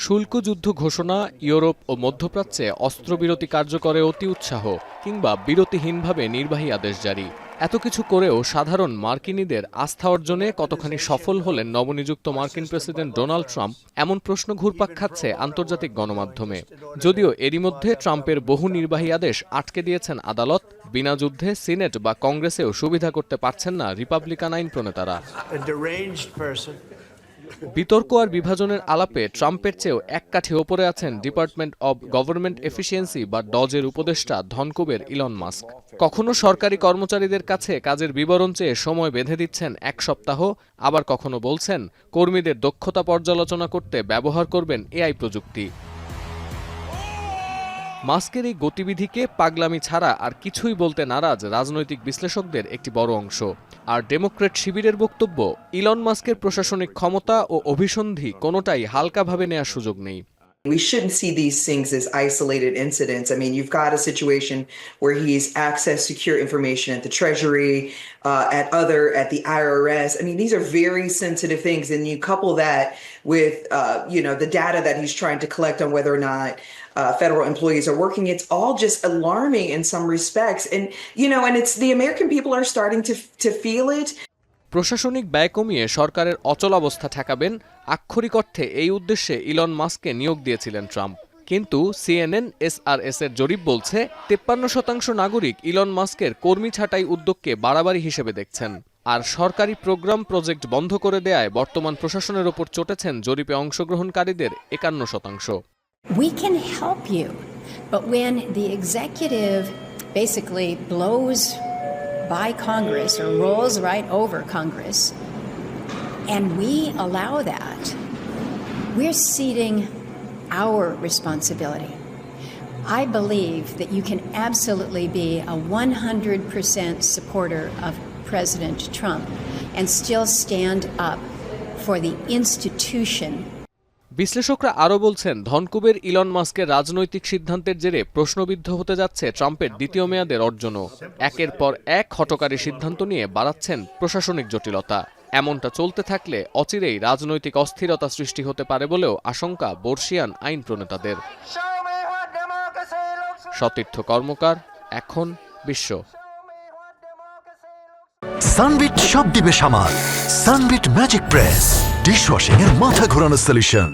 শুল্ক যুদ্ধ ঘোষণা, ইউরোপ ও মধ্যপ্রাচ্যে অস্ত্রবিরতি কার্যকরে অতি উৎসাহ কিংবা বিরতিহীনভাবে নির্বাহী আদেশ জারি, এত কিছু করেও সাধারণ মার্কিনীদের আস্থা অর্জনে কতখানি সফল হলেন নবনিযুক্ত মার্কিন প্রেসিডেন্ট ডোনাল্ড ট্রাম্প, এমন প্রশ্ন ঘুরপাক খাচ্ছে আন্তর্জাতিক গণমাধ্যমে। যদিও এরই মধ্যে ট্রাম্পের বহু নির্বাহী আদেশ আটকে দিয়েছেন আদালত, বিনা যুদ্ধে সিনেট বা কংগ্রেসেও সুবিধা করতে পারছেন না রিপাবলিকান আইন প্রণেতারা। বিতর্ক আর বিভাজনের আলাপে ট্রাম্পের চেয়েও এক কাঠি ওপরে আছেন ডিপার্টমেন্ট অব গভর্নমেন্ট এফিসিয়েন্সি বা ডজের উপদেষ্টা ধনকুবের ইলন মাস্ক। কখনো সরকারি কর্মচারীদের কাছে কাজের বিবরণ চেয়ে সময় বেঁধে দিচ্ছেন এক সপ্তাহ, আবার কখনো বলছেন কর্মীদের দক্ষতা পর্যালোচনা করতে ব্যবহার করবেন এআই প্রযুক্তি। মাস্কের এই গতিবিধিকে পাগলামি ছাড়া আর কিছুই বলতে নারাজ রাজনৈতিক বিশ্লেষকদের একটি বড় অংশ। আর ডেমোক্রেট শিবিরের বক্তব্য, ইলন মাস্কের প্রশাসনিক ক্ষমতা ও অভিসন্ধি কোনোটাই হালকাভাবে নেওয়ার সুযোগ নেই। We shouldn't see these things as isolated incidents. I mean, you've got a situation where he's accessed secure information at the Treasury, at the IRS. I mean, these are very sensitive things, and you couple that with, the data that he's trying to collect on whether or not federal employees are working. It's all just alarming in some respects, and it's the American people are starting to feel it. প্রশাসনিক ব্যয় কমিয়ে সরকারের অচলাবস্থা ঠেকাবেন, আক্ষরিক অর্থে এই উদ্দেশ্যে Elon মাস্ককে নিয়োগ দিয়েছিলেন ট্রাম্প। কিন্তু সিএনএন এসআরএস এর জরিপ বলছে 53% নাগরিক ইলন মাস্কের কর্মী ছাঁটাই উদ্যোগকে বাড়াবাড়ি হিসেবে দেখছেন। আর সরকারি প্রোগ্রাম প্রজেক্ট বন্ধ করে দেয়ায় বর্তমান প্রশাসনের ওপর চটেছেন জরিপে অংশগ্রহণকারীদের 51%। We can help you, but when the executive basically blows by Congress or rolls right over Congress, and we allow that, we're ceding our responsibility. I believe that you can absolutely be a 100% supporter of President Trump and still stand up for the institution. বিশ্লেষকরা আরও বলছেন, ধনকুবের Elon মাস্কের রাজনৈতিক সিদ্ধান্তের জেরে প্রশ্নবিদ্ধ হতে যাচ্ছে ট্রাম্পের দ্বিতীয় মেয়াদের অর্জনও। একের পর এক হঠকারী সিদ্ধান্ত নিয়ে বাড়াচ্ছেন প্রশাসনিক জটিলতা। এমনটা চলতে থাকলে অচিরেই রাজনৈতিক অস্থিরতা সৃষ্টি হতে পারে বলেও আশঙ্কা বর্ষিয়ান আইন প্রণেতাদের। সতীর্থ কর্মকার, এখন বিশ্ব। সানবিট সব দিবে সামাল। সানবিট ম্যাজিক প্রেস ডিশওয়াশিং এর মাথা ঘোরানো সলিউশন।